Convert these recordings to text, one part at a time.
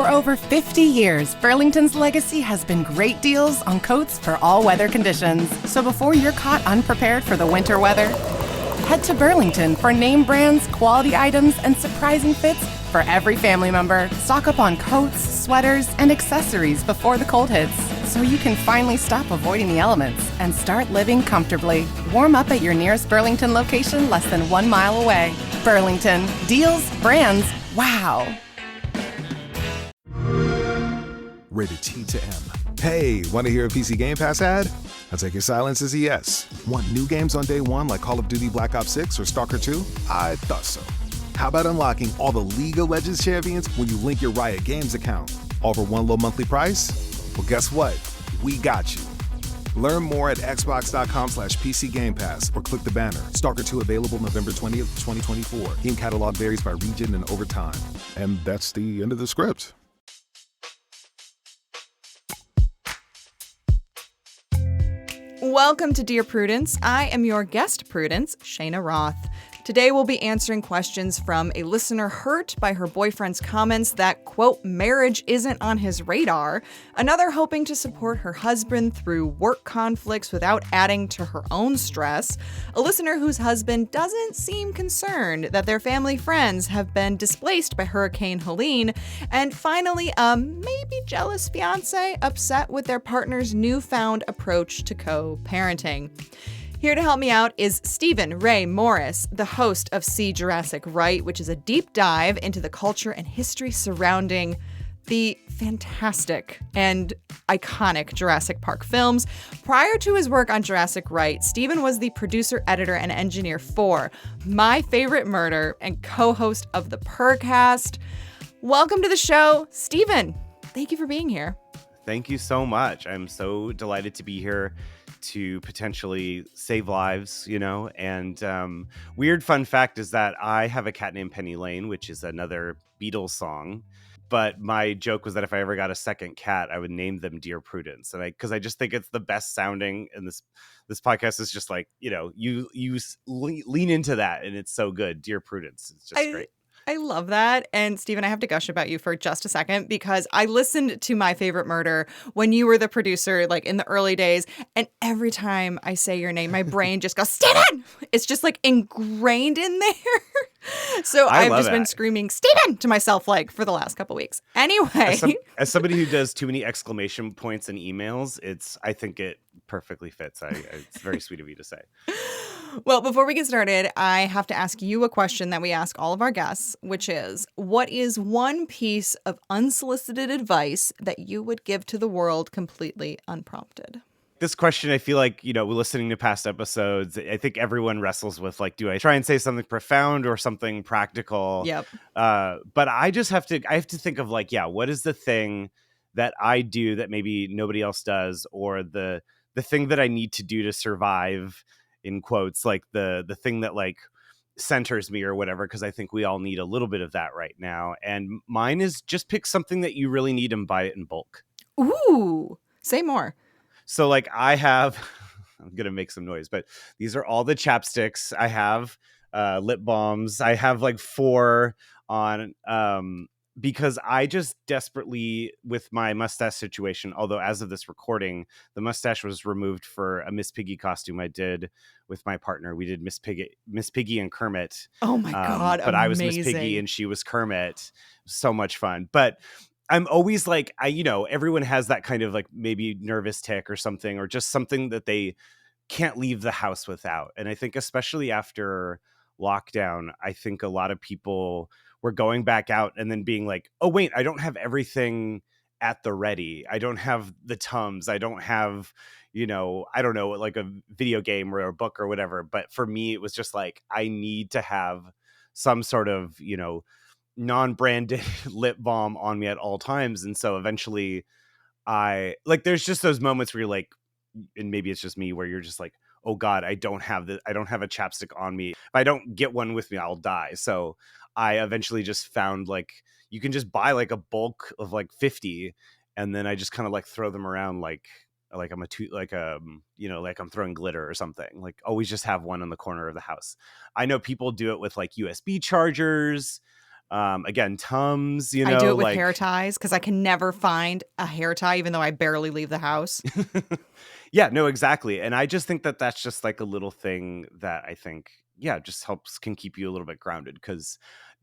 For over 50 years, Burlington's legacy has been great deals on coats for all weather conditions. So before you're caught unprepared for the winter weather, head to Burlington for name brands, quality items, and surprising fits for every family member. Stock up on coats, sweaters, and accessories before the cold hits, so you can finally stop avoiding the elements and start living comfortably. Warm up at your nearest Burlington location less than 1 mile away. Burlington. Deals, brands, wow. Rated T to M. Hey, want to hear a PC Game Pass ad? I'll take your silence as a yes. Want new games on day one like Call of Duty Black Ops 6 or Stalker 2? I thought so. How about unlocking all the League of Legends champions when you link your Riot Games account? All for one low monthly price? Well, guess what? We got you. Learn more at xbox.com/PC Game Pass or click the banner. Stalker 2 available November 20th, 2024. Game catalog varies by region and over time. And that's the end of the script. Welcome to Dear Prudence. I am your guest, Prudence Cheyna Roth. Today we'll be answering questions from a listener hurt by her boyfriend's comments that, quote, marriage isn't on his radar, another hoping to support her husband through work conflicts without adding to her own stress, a listener whose husband doesn't seem concerned that their family friends have been displaced by Hurricane Helene, and finally, a maybe jealous fiance upset with their partner's newfound approach to co-parenting. Here to help me out is Stephen Ray Morris, the host of See Jurassic Right, which is a deep dive into the culture and history surrounding the fantastic and iconic Jurassic Park films. Prior to his work on Jurassic Right, Stephen was the producer, editor, and engineer for My Favorite Murder and co-host of the Purrcast. Welcome to the show, Stephen. Thank you for being here. Thank you so much. I'm so delighted to be here to potentially save lives, and weird fun fact is that I have a cat named Penny Lane, which is another Beatles song. But my joke was that if I ever got a second cat, I would name them Dear Prudence. And because I just think it's the best sounding. And this podcast is just like, you lean into that and it's so good. Dear Prudence. It's just great. I love that. And Stephen, I have to gush about you for just a second because I listened to My Favorite Murder when you were the producer, like in the early days. And every time I say your name, my brain just goes, Stephen! It's just like ingrained in there. So I've just been screaming, Stephen! To myself like for the last couple weeks. Anyway. As somebody who does too many exclamation points in emails, I think it perfectly fits. It's very sweet of you to say. Well, before we get started, I have to ask you a question that we ask all of our guests, which is, what is one piece of unsolicited advice that you would give to the world completely unprompted? This question, I feel like, listening to past episodes, I think everyone wrestles with, like, do I try and say something profound or something practical? Yep. But I just have to think of like, what is the thing that I do that maybe nobody else does, or the thing that I need to do to survive, in quotes, like the thing that like centers me or whatever, because I think we all need a little bit of that right now. And mine is just pick something that you really need and buy it in bulk. Ooh, say more. So like I have, I'm going to make some noise, but these are all the chapsticks. I have lip balms. I have like 4 on, because I just desperately, with my mustache situation, although as of this recording, the mustache was removed for a Miss Piggy costume I did with my partner. We did Miss Piggy and Kermit. Oh my God, but amazing. I was Miss Piggy and she was Kermit. So much fun. But I'm always like, everyone has that kind of like maybe nervous tick or something, or just something that they can't leave the house without. And I think especially after lockdown, I think a lot of people were going back out and then being like, oh, wait, I don't have everything at the ready. I don't have the Tums. I don't have, I don't know, like a video game or a book or whatever. But for me, it was just like, I need to have some sort of, non-branded lip balm on me at all times. And so eventually there's just those moments where you're like, and maybe it's just me, where you're just like, oh God, I don't have a chapstick on me. If I don't get one with me, I'll die. So I eventually just found like, you can just buy like a bulk of like 50. And then I just kind of like throw them around like I'm like I'm throwing glitter or something. Like always just have one in the corner of the house. I know people do it with like USB chargers. Again, Tums, I do it with hair ties because I can never find a hair tie, even though I barely leave the house. Yeah, no, exactly. And I just think that that's just like a little thing that I think, just can keep you a little bit grounded, because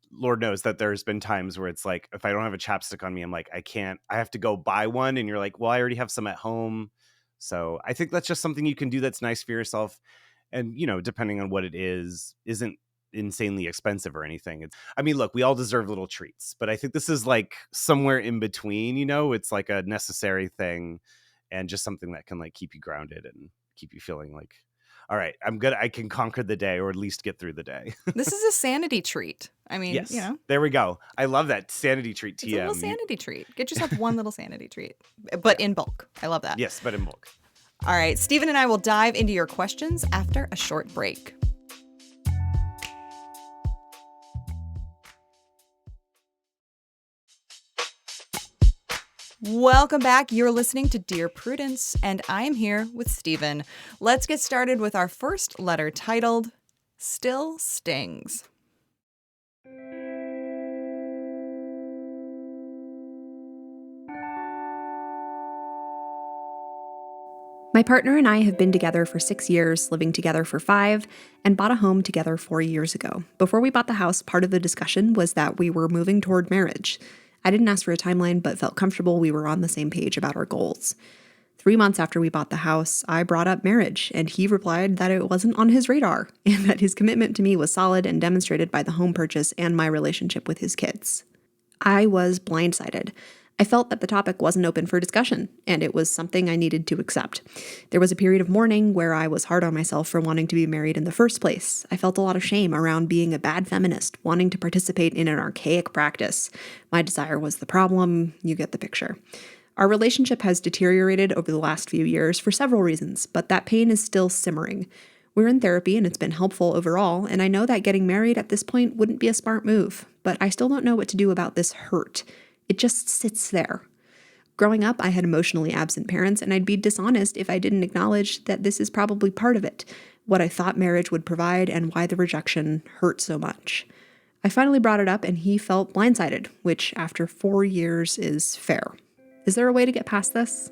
Lord knows that there's been times where it's like, if I don't have a chapstick on me, I'm like, I have to go buy one. And you're like, well, I already have some at home. So I think that's just something you can do that's nice for yourself. And, depending on what it isn't insanely expensive or anything. Look, we all deserve little treats, but I think this is like somewhere in between, it's like a necessary thing and just something that can like keep you grounded and keep you feeling like, all right, I can conquer the day, or at least get through the day. This is a sanity treat. Yes, there we go. I love that sanity treat. TM. It's a little sanity treat. Get yourself one little sanity treat, but in bulk. I love that. Yes, but in bulk. All right, Stephen and I will dive into your questions after a short break. Welcome back. You're listening to Dear Prudence, and I am here with Stephen. Let's get started with our first letter, titled Still Stings. My partner and I have been together for 6 years, living together for 5, and bought a home together 4 years ago. Before we bought the house, part of the discussion was that we were moving toward marriage. I didn't ask for a timeline, but felt comfortable we were on the same page about our goals. 3 months after we bought the house, I brought up marriage, and he replied that it wasn't on his radar, and that his commitment to me was solid and demonstrated by the home purchase and my relationship with his kids. I was blindsided. I felt that the topic wasn't open for discussion, and it was something I needed to accept. There was a period of mourning where I was hard on myself for wanting to be married in the first place. I felt a lot of shame around being a bad feminist, wanting to participate in an archaic practice. My desire was the problem. You get the picture. Our relationship has deteriorated over the last few years for several reasons, but that pain is still simmering. We're in therapy, and it's been helpful overall, and I know that getting married at this point wouldn't be a smart move, but I still don't know what to do about this hurt. It just sits there. Growing up, I had emotionally absent parents, and I'd be dishonest if I didn't acknowledge that this is probably part of it, what I thought marriage would provide and why the rejection hurt so much. I finally brought it up, and he felt blindsided, which after 4 years is fair. Is there a way to get past this?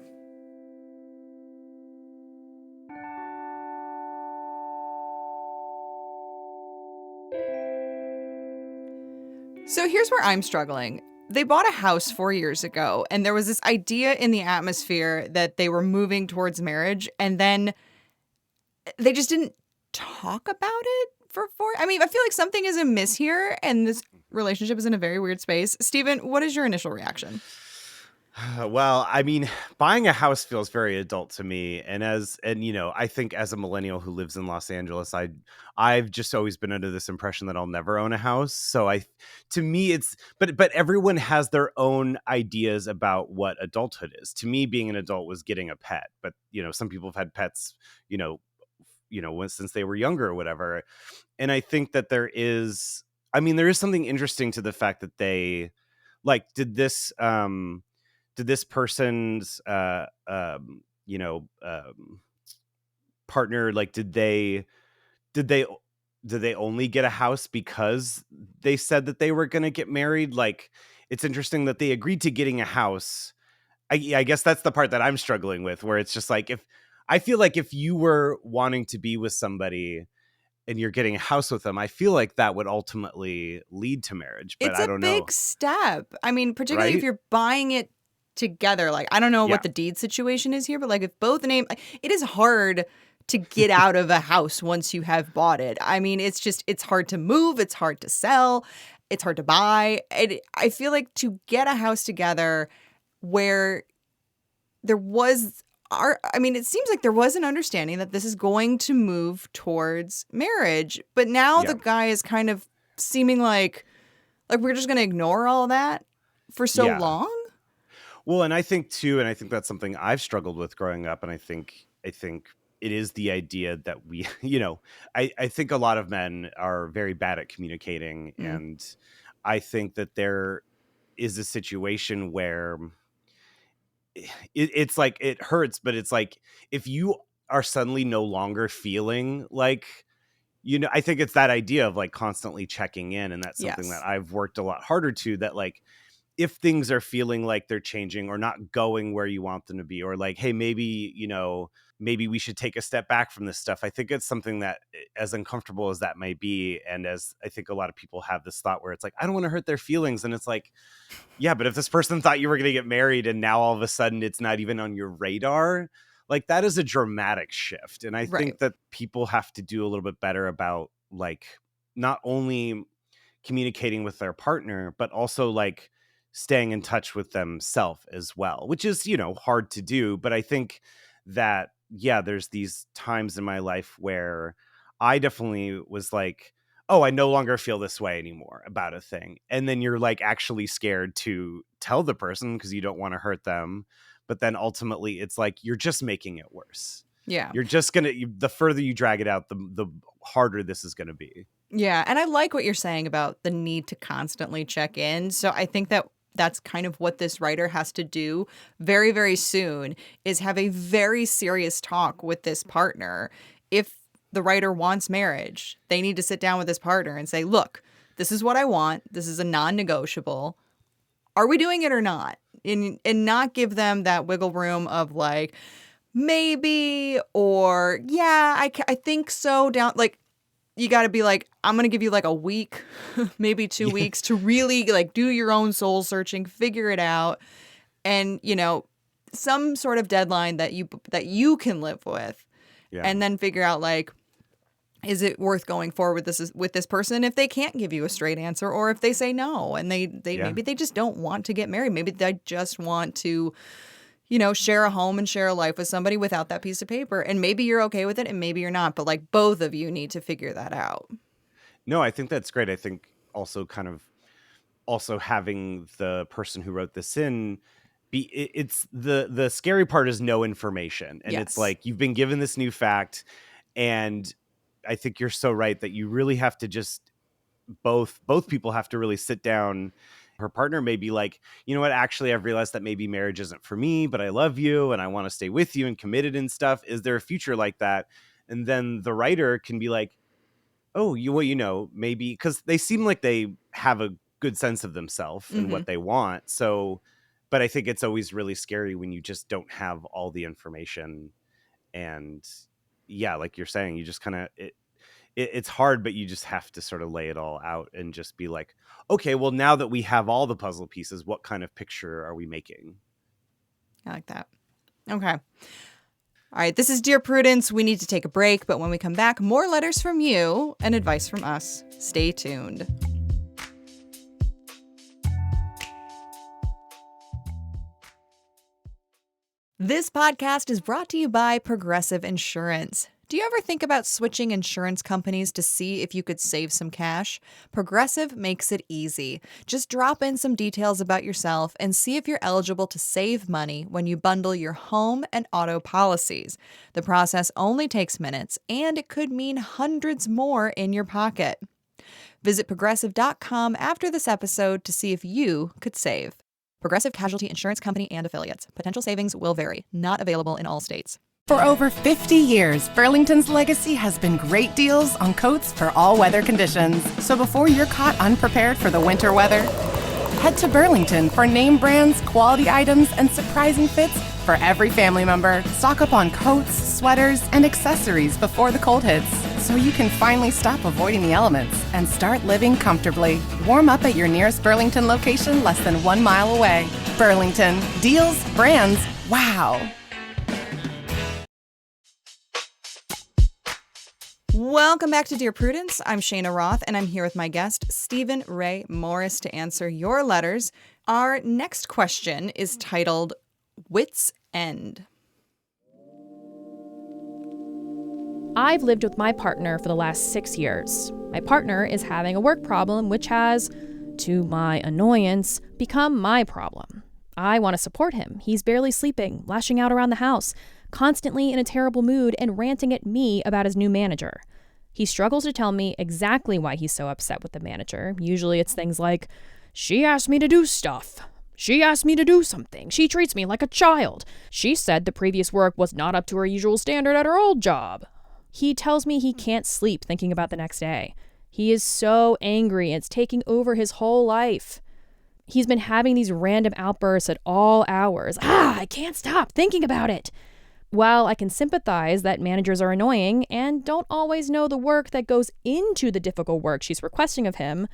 So here's where I'm struggling. They bought a house 4 years ago, and there was this idea in the atmosphere that they were moving towards marriage, and then they just didn't talk about it for 4. I feel like something is amiss here, and this relationship is in a very weird space. Stephen, what is your initial reaction? Well, buying a house feels very adult to me. And I think as a millennial who lives in Los Angeles, I've just always been under this impression that I'll never own a house. So to me, but everyone has their own ideas about what adulthood is. To me, being an adult was getting a pet, but some people have had pets, since they were younger or whatever. And I think that there is something interesting to the fact that they did this person's partner, did they only get a house because they said that they were going to get married? It's interesting that they agreed to getting a house. I guess that's the part that I'm struggling with, where it's just if you were wanting to be with somebody and you're getting a house with them, I feel like that would ultimately lead to marriage. But I don't know. It's a big step. Particularly Right? if you're buying it together. I don't know what the deed situation is here, but if both name, it is hard to get out of a house once you have bought it. It's hard to move. It's hard to sell. It's hard to buy. I feel like to get a house together where there was it seems like there was an understanding that this is going to move towards marriage, but now the guy is kind of seeming like we're just going to ignore all that for so long. Well, and I think that's something I've struggled with growing up. And I think it is the idea that we, I think a lot of men are very bad at communicating. And I think that there is a situation where it's it hurts, but it's if you are suddenly no longer feeling like I think it's that idea of like constantly checking in. And that's something that I've worked a lot harder to, that like, if things are feeling like they're changing or not going where you want them to be, or like, hey, maybe, maybe we should take a step back from this stuff. I think it's something that, as uncomfortable as that may be, and as I think a lot of people have this thought where it's like, I don't want to hurt their feelings. And it's like, yeah, but if this person thought you were going to get married and now all of a sudden it's not even on your radar, like that is a dramatic shift. And I think that people have to do a little bit better about like not only communicating with their partner, but also like staying in touch with themselves as well, which is, hard to do. But I think that, yeah, there's these times in my life where I definitely was like, oh, I no longer feel this way anymore about a thing. And then you're like actually scared to tell the person because you don't want to hurt them. But then ultimately it's like, you're just making it worse. Yeah. You're just the further you drag it out, the harder this is going to be. Yeah. And I like what you're saying about the need to constantly check in. So I think that that's kind of what this writer has to do very, very soon, is have a very serious talk with this partner. If the writer wants marriage, they need to sit down with this partner and say, look, this is what I want. This is a non-negotiable. Are we doing it or not? And not give them that wiggle room of like, maybe, or yeah, I think so. Down, like, you got to be like, I'm going to give you like a week, maybe 2 weeks to really like do your own soul searching, figure it out. And, some sort of deadline that you can live with, and then figure out like, is it worth going forward with this person if they can't give you a straight answer, or if they say no and they maybe they just don't want to get married. Maybe they just want to, share a home and share a life with somebody without that piece of paper. And maybe you're okay with it and maybe you're not. But like both of you need to figure that out. No, I think that's great. I think also kind of having the person who wrote this in it's the scary part is no information. And it's like, you've been given this new fact, and I think you're so right that you really have to just both people have to really sit down. Her partner may be like, you know what, actually, I've realized that maybe marriage isn't for me, but I love you and I want to stay with you and committed and stuff. Is there a future like that? And then the writer can be like, oh, maybe, because they seem like they have a good sense of themselves and what they want. So, but I think it's always really scary when you just don't have all the information. And yeah, like you're saying, you just kind of, it's hard, but you just have to sort of lay it all out and just be like, okay, well, now that we have all the puzzle pieces, what kind of picture are we making? I like that. Okay. All right. This is Dear Prudence. We need to take a break, but when we come back, more letters from you and advice from us. Stay tuned. This podcast is brought to you by Progressive Insurance. Do you ever think about switching insurance companies to see if you could save some cash? Progressive makes it easy. Just drop in some details about yourself and see if you're eligible to save money when you bundle your home and auto policies. The process only takes minutes, and it could mean hundreds more in your pocket. Visit Progressive.com after this episode to see if you could save. Progressive Casualty Insurance Company and Affiliates. Potential savings will vary. Not available in all states. For over 50 years, Burlington's legacy has been great deals on coats for all weather conditions. So before you're caught unprepared for the winter weather, head to Burlington for name brands, quality items, and surprising fits for every family member. Stock up on coats, sweaters, and accessories before the cold hits, so you can finally stop avoiding the elements and start living comfortably. Warm up at your nearest Burlington location less than 1 mile away. Burlington. Deals, brands, wow. Welcome back to Dear Prudence. I'm Cheyna Roth, and I'm here with my guest, Stephen Ray Morris, to answer your letters. Our next question is titled, Wit's End. I've lived with my partner for the last 6 years. My partner is having a work problem, which has, to my annoyance, become my problem. I want to support him. He's barely sleeping, lashing out around the house, constantly in a terrible mood and ranting at me about his new manager. He struggles to tell me exactly why he's so upset with the manager. Usually it's things like, she asked me to do stuff. She asked me to do something. She treats me like a child. She said the previous work was not up to her usual standard at her old job. He tells me he can't sleep thinking about the next day. He is so angry. It's taking over his whole life. He's been having these random outbursts at all hours. I can't stop thinking about it. While I can sympathize that managers are annoying and don't always know the work that goes into the difficult work she's requesting of him,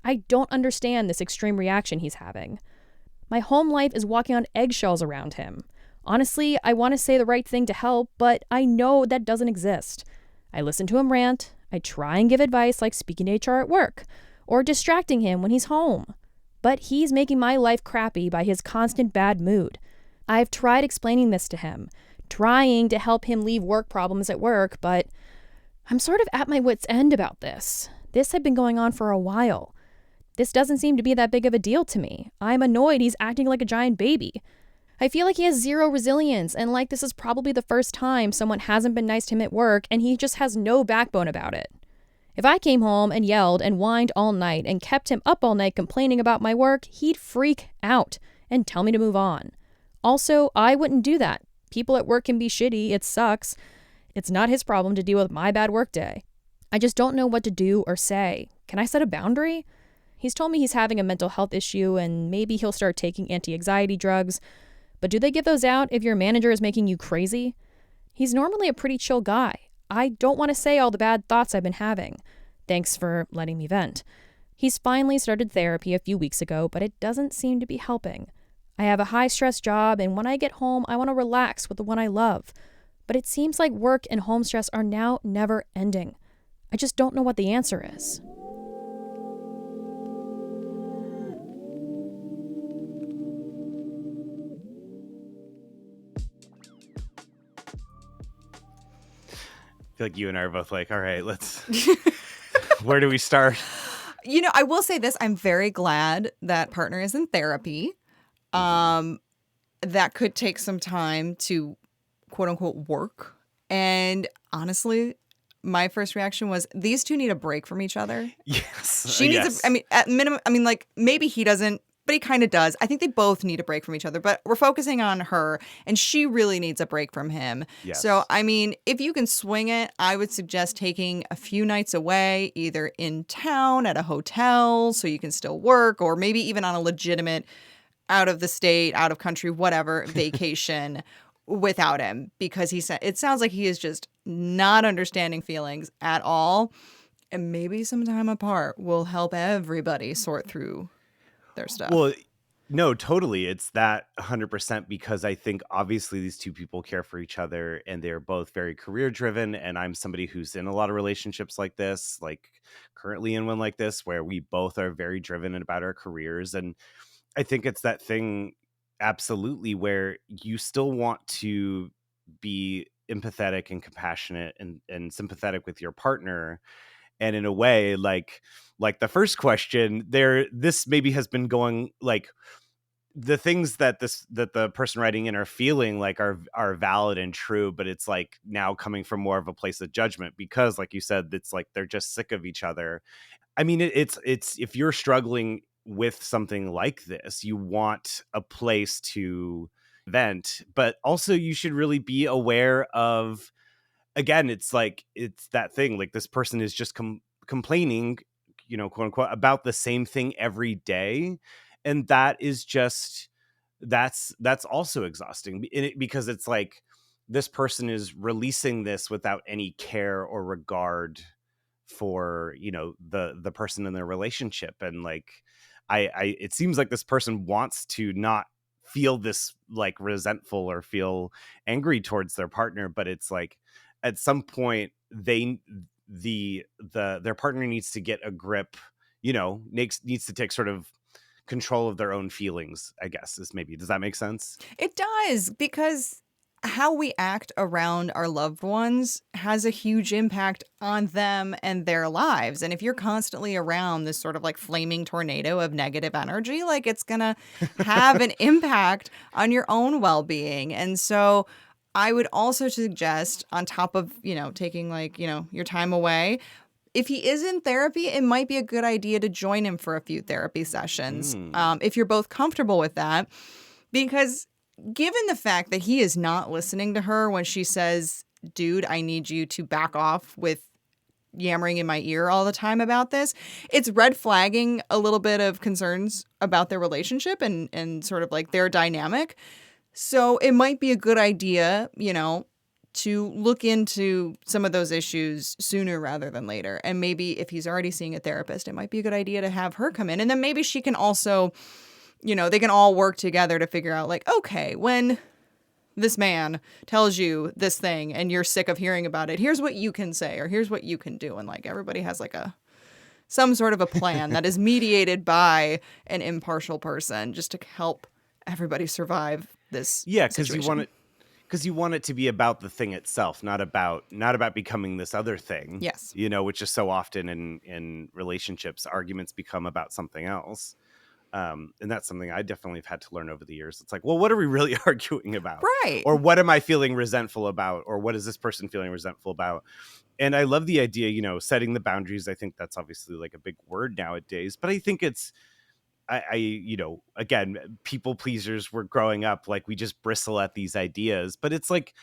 I don't understand this extreme reaction he's having. My home life is walking on eggshells around him. Honestly, I want to say the right thing to help, but I know that doesn't exist. I listen to him rant. I try and give advice like speaking to HR at work or distracting him when he's home. But he's making my life crappy by his constant bad mood. I've tried explaining this to him, trying to help him leave work problems at work, but I'm sort of at my wit's end about this. This had been going on for a while. This doesn't seem to be that big of a deal to me. I'm annoyed he's acting like a giant baby. I feel like he has zero resilience and like this is probably the first time someone hasn't been nice to him at work and he just has no backbone about it. If I came home and yelled and whined all night and kept him up all night complaining about my work, he'd freak out and tell me to move on. Also, I wouldn't do that. People at work can be shitty. It sucks. It's not his problem to deal with my bad work day. I just don't know what to do or say. Can I set a boundary? He's told me he's having a mental health issue and maybe he'll start taking anti-anxiety drugs. But do they give those out if your manager is making you crazy? He's normally a pretty chill guy. I don't want to say all the bad thoughts I've been having. Thanks for letting me vent. He's finally started therapy a few weeks ago, but it doesn't seem to be helping. I have a high-stress job, and when I get home, I want to relax with the one I love. But it seems like work and home stress are now never ending. I just don't know what the answer is. I feel like you and I are both like, all right, let's, where do we start? You know, I will say this. I'm very glad that partner is in therapy. That could take some time to quote unquote work. And honestly, my first reaction was these two need a break from each other. Yes. She needs at minimum, like maybe he doesn't, but he kind of does. I think they both need a break from each other, but we're focusing on her and she really needs a break from him. Yes. So, I mean, if you can swing it, I would suggest taking a few nights away, either in town at a hotel so you can still work, or maybe even on a legitimate out of the state, out of country, whatever vacation without him, because it sounds like he is just not understanding feelings at all. And maybe some time apart will help everybody sort through their stuff. Well, no, totally. It's that 100%, because I think obviously these two people care for each other and they're both very career driven. And I'm somebody who's in a lot of relationships like this, like currently in one like this, where we both are very driven about our careers. And I think it's that thing, absolutely, where you still want to be empathetic and compassionate and sympathetic with your partner. And in a way, like the first question this maybe has been going, like the things that the person writing in are feeling like are valid and true, but it's like now coming from more of a place of judgment, because like you said, it's like they're just sick of each other. I mean, it's if you're struggling with something like this, you want a place to vent, but also you should really be aware of, again, it's like, it's that thing, like this person is just complaining, you know, quote unquote, about the same thing every day. And that is just, that's also exhausting because it's like this person is releasing this without any care or regard for, you know, the person in their relationship. And like, it seems like this person wants to not feel this like resentful or feel angry towards their partner, but it's like at some point their partner needs to get a grip, you know, needs to take sort of control of their own feelings, I guess, does that make sense? It does, because how we act around our loved ones has a huge impact on them and their lives. And if you're constantly around this sort of like flaming tornado of negative energy, like it's going to have an impact on your own well-being. And so I would also suggest, on top of, you know, taking like, you know, your time away, if he is in therapy, it might be a good idea to join him for a few therapy sessions, if you're both comfortable with that. Because given the fact that he is not listening to her when she says dude, I need you to back off with yammering in my ear all the time about this. It's red flagging a little bit of concerns about their relationship and sort of like their dynamic. So it might be a good idea, you know, to look into some of those issues sooner rather than later. And maybe if he's already seeing a therapist, it might be a good idea to have her come in. And then maybe she can also, you know, they can all work together to figure out like, okay, when this man tells you this thing and you're sick of hearing about it, here's what you can say or here's what you can do. And like everybody has like some sort of a plan that is mediated by an impartial person just to help everybody survive this because you want it to be about the thing itself, not about becoming this other thing. Yes. You know, which is so often in relationships, arguments become about something else. And that's something I definitely have had to learn over the years. It's like, well, what are we really arguing about? Right. Or what am I feeling resentful about? Or what is this person feeling resentful about? And I love the idea, you know, setting the boundaries. I think that's obviously like a big word nowadays, but I think it's, I you know, again, people pleasers were growing up, like we just bristle at these ideas, but it's like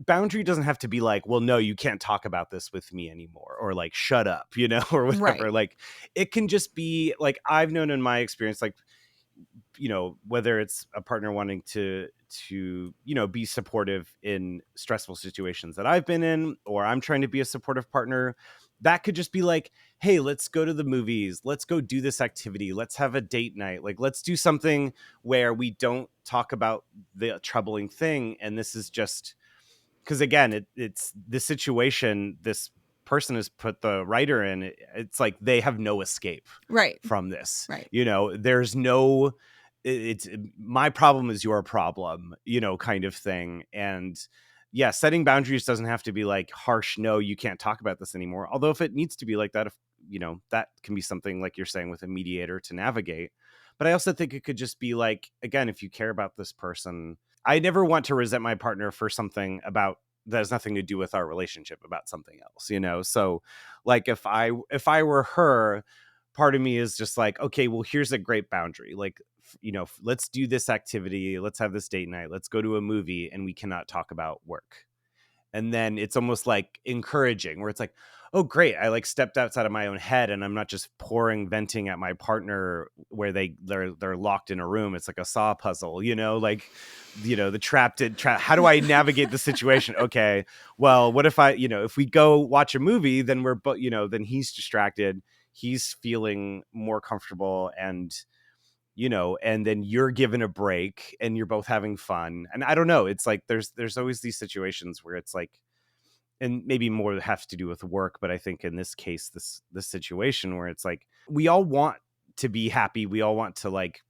boundary doesn't have to be like, well, no, you can't talk about this with me anymore, or like, shut up, you know, or whatever. Right. Like it can just be like, I've known in my experience, like, you know, whether it's a partner wanting to, you know, be supportive in stressful situations that I've been in, or I'm trying to be a supportive partner, that could just be like, hey, let's go to the movies. Let's go do this activity. Let's have a date night. Like, let's do something where we don't talk about the troubling thing. And this is just because, again, it's the situation this person has put the writer in. It's like they have no escape from this. Right. You know, there's no, it's my problem is your problem, you know, kind of thing. And yeah, setting boundaries doesn't have to be like harsh, no, you can't talk about this anymore. Although if it needs to be like that, if you know, that can be something like you're saying with a mediator to navigate. But I also think it could just be like, again, if you care about this person, I never want to resent my partner for something about that has nothing to do with our relationship, about something else, you know? So like if I were her, part of me is just like, okay, well, here's a great boundary. Like, you know, let's do this activity. Let's have this date night. Let's go to a movie and we cannot talk about work. And then it's almost like encouraging where it's like, oh, great. I like stepped outside of my own head and I'm not just venting at my partner where they're locked in a room. It's like a Saw puzzle, you know, like, you know, the trapped. How do I navigate the situation? Okay, well, what if if we go watch a movie, then we're, then he's distracted. He's feeling more comfortable and, you know, and then you're given a break and you're both having fun. And I don't know, it's like there's always these situations where it's like, and maybe more has to do with work, but I think in this case, this situation where it's like we all want to be happy, we all want to like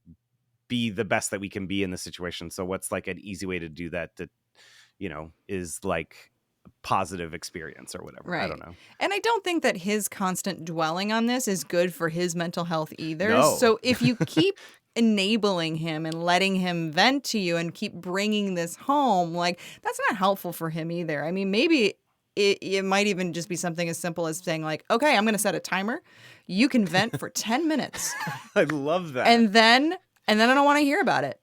be the best that we can be in the situation. So what's like an easy way to do that you know, is like a positive experience or whatever. Right. I don't know. And I don't think that his constant dwelling on this is good for his mental health either. No. So if you keep enabling him and letting him vent to you and keep bringing this home, like that's not helpful for him either. I mean, maybe it might even just be something as simple as saying like, okay, I'm going to set a timer. You can vent for 10 minutes. I love that. And then I don't want to hear about it.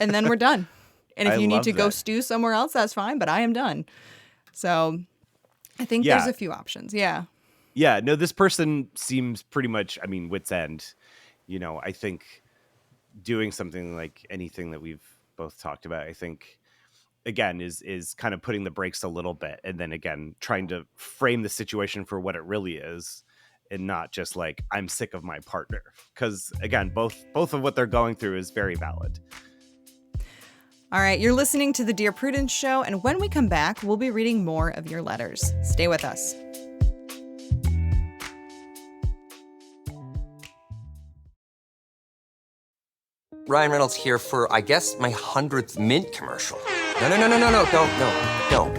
And then we're done. And if you need to go stew somewhere else, that's fine, but I am done. So I think there's a few options. Yeah. Yeah. No, this person seems pretty much, I mean, wit's end. You know, I think doing something like anything that we've both talked about, I think, again, is kind of putting the brakes a little bit. And then again, trying to frame the situation for what it really is and not just like, I'm sick of my partner. Because again, both of what they're going through is very valid. All right, you're listening to the Dear Prudence Show, and when we come back, we'll be reading more of your letters. Stay with us. Ryan Reynolds here for, I guess, my 100th Mint commercial. No, don't.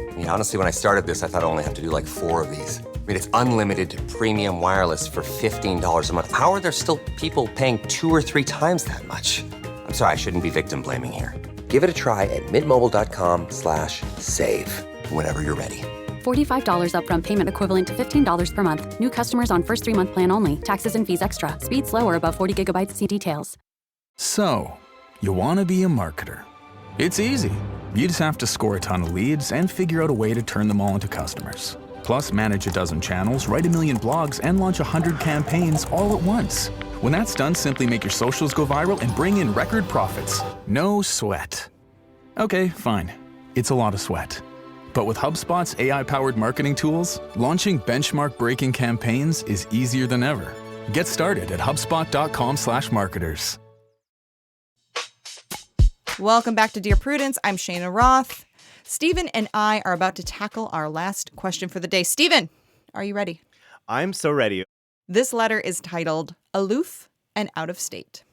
I mean, honestly, when I started this, I thought I only have to do like 4 of these. I mean, it's unlimited premium wireless for $15 a month. How are there still people paying 2 or 3 times that much? I'm sorry, I shouldn't be victim blaming here. Give it a try at mintmobile.com/save. Whenever you're ready. $45 upfront payment equivalent to $15 per month. New customers on first 3-month plan only. Taxes and fees extra. Speed slower above 40 gigabytes. See details. So, you want to be a marketer. It's easy. You just have to score a ton of leads and figure out a way to turn them all into customers. Plus, manage a dozen channels, write 1 million blogs, and launch 100 campaigns all at once. When that's done, simply make your socials go viral and bring in record profits. No sweat. Okay, fine. It's a lot of sweat. But with HubSpot's AI-powered marketing tools, launching benchmark-breaking campaigns is easier than ever. Get started at HubSpot.com/marketers. Welcome back to Dear Prudence. I'm Cheyna Roth. Stephen and I are about to tackle our last question for the day. Stephen, are you ready? I'm so ready. This letter is titled Aloof and Out of State.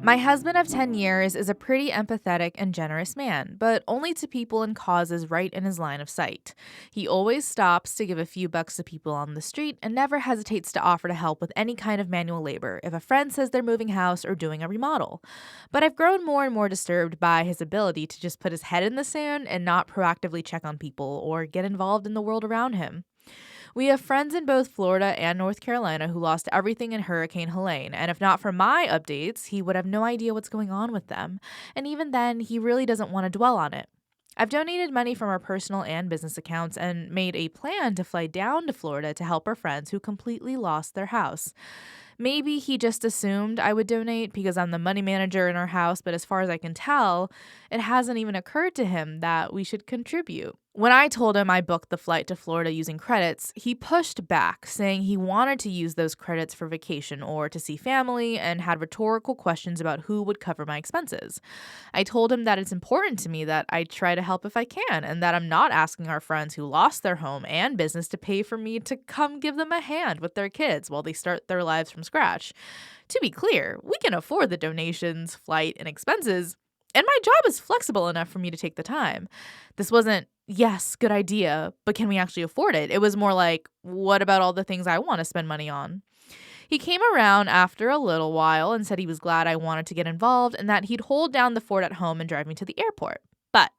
My husband of 10 years is a pretty empathetic and generous man, but only to people and causes right in his line of sight. He always stops to give a few bucks to people on the street and never hesitates to offer to help with any kind of manual labor if a friend says they're moving house or doing a remodel. But I've grown more and more disturbed by his ability to just put his head in the sand and not proactively check on people or get involved in the world around him. We have friends in both Florida and North Carolina who lost everything in Hurricane Helene, and if not for my updates, he would have no idea what's going on with them. And even then, he really doesn't want to dwell on it. I've donated money from our personal and business accounts and made a plan to fly down to Florida to help our friends who completely lost their house. Maybe he just assumed I would donate because I'm the money manager in our house, but as far as I can tell, it hasn't even occurred to him that we should contribute. When I told him I booked the flight to Florida using credits, he pushed back, saying he wanted to use those credits for vacation or to see family and had rhetorical questions about who would cover my expenses. I told him that it's important to me that I try to help if I can and that I'm not asking our friends who lost their home and business to pay for me to come give them a hand with their kids while they start their lives from scratch. To be clear, we can afford the donations, flight, and expenses, and my job is flexible enough for me to take the time. This wasn't, yes, good idea, but can we actually afford it? It was more like, what about all the things I want to spend money on? He came around after a little while and said he was glad I wanted to get involved and that he'd hold down the fort at home and drive me to the airport. But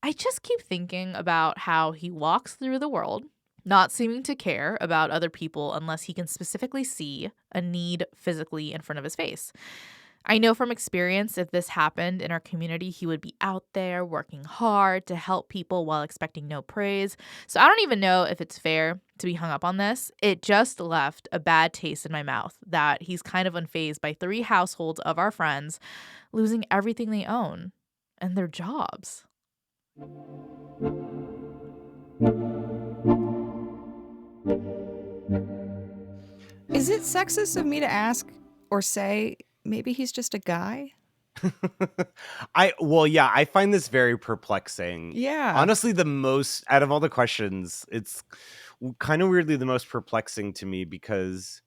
I just keep thinking about how he walks through the world, not seeming to care about other people unless he can specifically see a need physically in front of his face. I know from experience if this happened in our community, he would be out there working hard to help people while expecting no praise. So I don't even know if it's fair to be hung up on this. It just left a bad taste in my mouth that he's kind of unfazed by 3 households of our friends losing everything they own and their jobs. Is it sexist of me to ask or say maybe he's just a guy? I find this very perplexing. Yeah. Honestly, the most out of all the questions, it's kind of weirdly the most perplexing to me because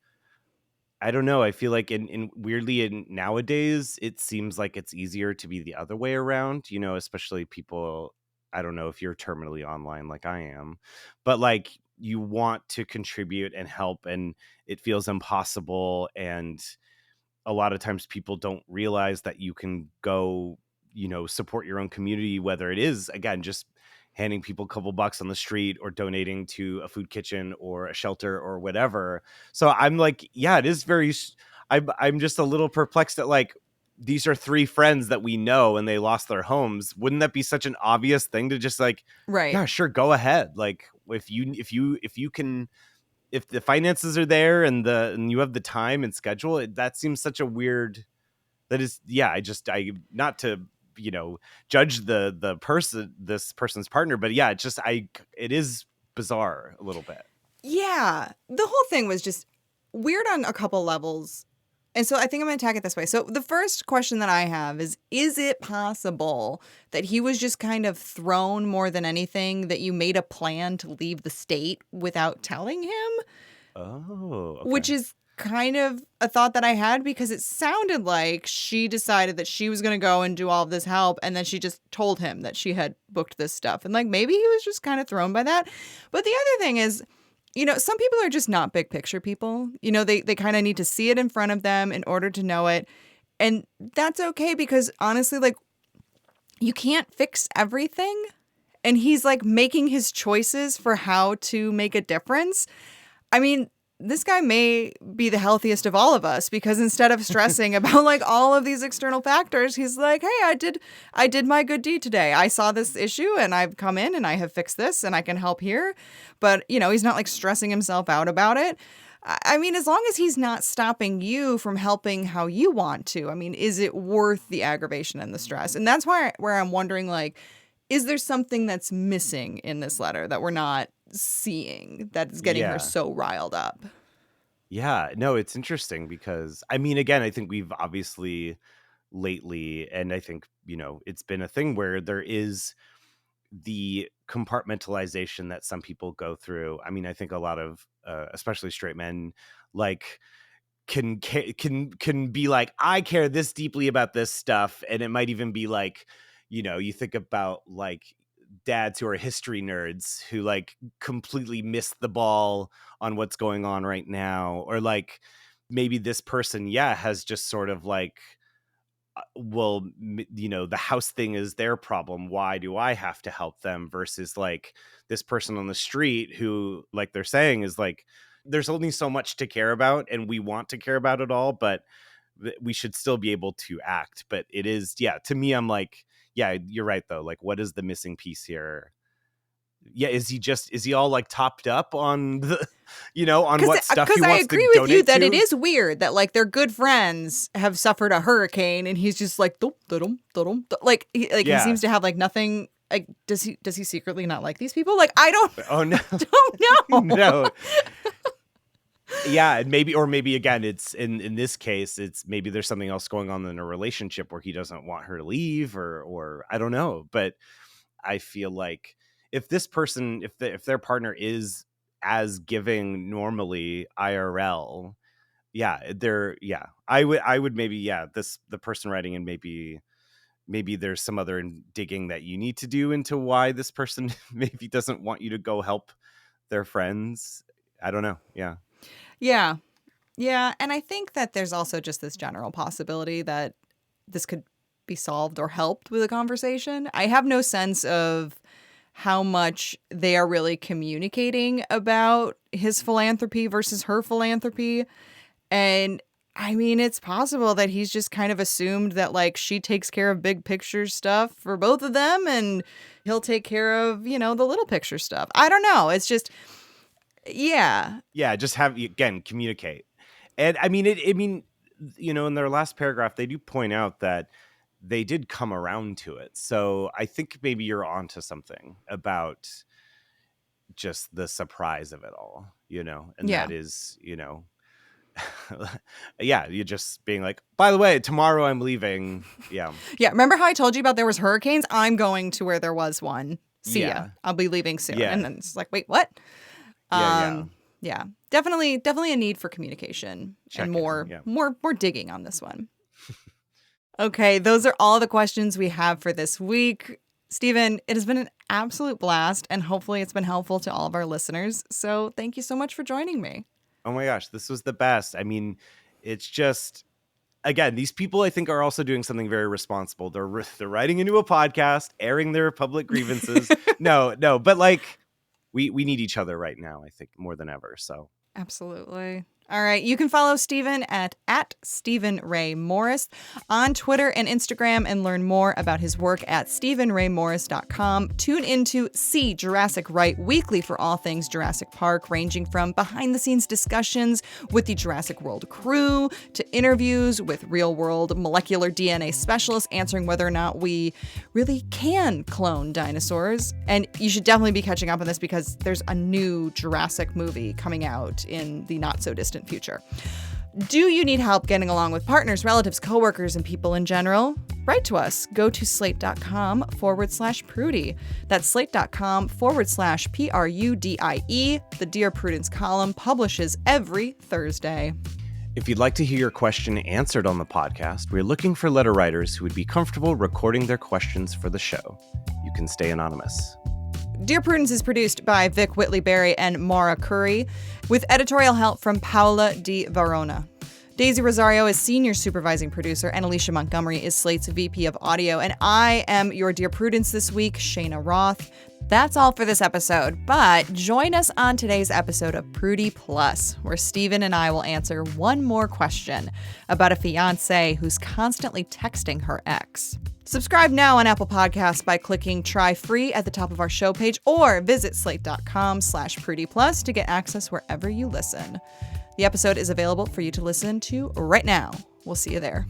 I don't know. I feel like in nowadays, it seems like it's easier to be the other way around, especially people. I don't know if you're terminally online like I am, but like you want to contribute and help and it feels impossible. And a lot of times people don't realize that you can go, support your own community, whether it is, again, just handing people a couple bucks on the street or donating to a food kitchen or a shelter or whatever. So I'm like, yeah, it is I'm just a little perplexed at like, these are 3 friends that we know and they lost their homes. Wouldn't that be such an obvious thing to just like, right? Yeah, sure. Go ahead. Like if you can, if the finances are there and you have the time and schedule, that seems such a weird. That is, yeah. I not to judge this person's partner, but yeah, it is bizarre a little bit. Yeah, the whole thing was just weird on a couple levels. And so I think I'm going to attack it this way. So the first question that I have is it possible that he was just kind of thrown more than anything, that you made a plan to leave the state without telling him? Oh, okay. Which is kind of a thought that I had because it sounded like she decided that she was going to go and do all of this help. And then she just told him that she had booked this stuff. And like maybe he was just kind of thrown by that. But the other thing is, some people are just not big picture people. They kind of need to see it in front of them in order to know it. And that's okay because honestly, like, you can't fix everything. And he's like making his choices for how to make a difference. I mean, this guy may be the healthiest of all of us, because instead of stressing about like all of these external factors, he's like, hey, I did my good deed today. I saw this issue and I've come in and I have fixed this and I can help here. But, you know, he's not like stressing himself out about it. I mean, as long as he's not stopping you from helping how you want to, I mean, is it worth the aggravation and the stress? And that's where I'm wondering, like, is there something that's missing in this letter that we're not seeing that's getting her so riled up? Yeah, no, it's interesting because, I mean, again, I think we've obviously lately, and I think, you know, it's been a thing where there is the compartmentalization that some people go through. I mean, I think a lot of, especially straight men, like can be like, I care this deeply about this stuff. And it might even be like, you know, you think about like dads who are history nerds who like completely missed the ball on what's going on right now. Or like maybe this person, has just sort of like, well, you know, the house thing is their problem. Why do I have to help them? Versus like this person on the street who, like they're saying, is like, there's only so much to care about and we want to care about it all, but we should still be able to act. But it is, to me, I'm like, you're right though. Like, what is the missing piece here? Is he all like topped up on the, you know, on what stuff he wants to donate to? Because I agree with you that it is weird that like their good friends have suffered a hurricane and he's just like, like he seems to have like nothing. Like, does he secretly not like these people? Like, I don't. Oh no, don't know. No. Yeah, maybe again, it's in this case, it's maybe there's something else going on in a relationship where he doesn't want her to leave, or I don't know. But I feel like if this person, if their partner is as giving normally IRL, I would maybe, the person writing, and maybe there's some other digging that you need to do into why this person maybe doesn't want you to go help their friends. I don't know. Yeah. And I think that there's also just this general possibility that this could be solved or helped with a conversation. I have no sense of how much they are really communicating about his philanthropy versus her philanthropy. And I mean, it's possible that he's just kind of assumed that like she takes care of big picture stuff for both of them and he'll take care of, you know, the little picture stuff. I don't know. It's just, just have, again, communicate. And I mean, you know, in their last paragraph, they do point out that they did come around to it. So I think maybe you're onto something about just the surprise of it all, you know, and that is, you know, you're just being like, by the way, tomorrow I'm leaving. Yeah. Remember how I told you about there was hurricanes? I'm going to where there was one. See ya. I'll be leaving soon. Yeah. And then it's like, wait, what? Definitely a need for communication and more digging on this one. Okay, those are all the questions we have for this week. Stephen, it has been an absolute blast, and hopefully it's been helpful to all of our listeners. So thank you so much for joining me. Oh my gosh, this was the best. I mean, it's just, again, these people I think are also doing something very responsible. They're writing into a podcast, airing their public grievances. No, but like we need each other right now, I think, more than ever. So absolutely. All right. You can follow Stephen at Stephen Ray Morris on Twitter and Instagram and learn more about his work at StephenRayMorris.com. Tune into See Jurassic Right weekly for all things Jurassic Park, ranging from behind-the-scenes discussions with the Jurassic World crew to interviews with real-world molecular DNA specialists answering whether or not we really can clone dinosaurs. And you should definitely be catching up on this because there's a new Jurassic movie coming out in the not-so-distant future. Do you need help getting along with partners, relatives, coworkers, and people in general? Write to us. Go to slate.com/Prudie. That's slate.com/PRUDIE. The Dear Prudence column publishes every Thursday. If you'd like to hear your question answered on the podcast, we're looking for letter writers who would be comfortable recording their questions for the show. You can stay anonymous. Dear Prudence is produced by Vic Whitley-Berry and Maura Currie, with editorial help from Paula Di Varona. Daisy Rosario is senior supervising producer, and Alicia Montgomery is Slate's VP of audio. And I am your Dear Prudence this week, Cheyna Roth. That's all for this episode, but join us on today's episode of Prudie Plus, where Steven and I will answer one more question about a fiancé who's constantly texting her ex. Subscribe now on Apple Podcasts by clicking Try Free at the top of our show page, or visit slate.com/Prudie Plus to get access wherever you listen. The episode is available for you to listen to right now. We'll see you there.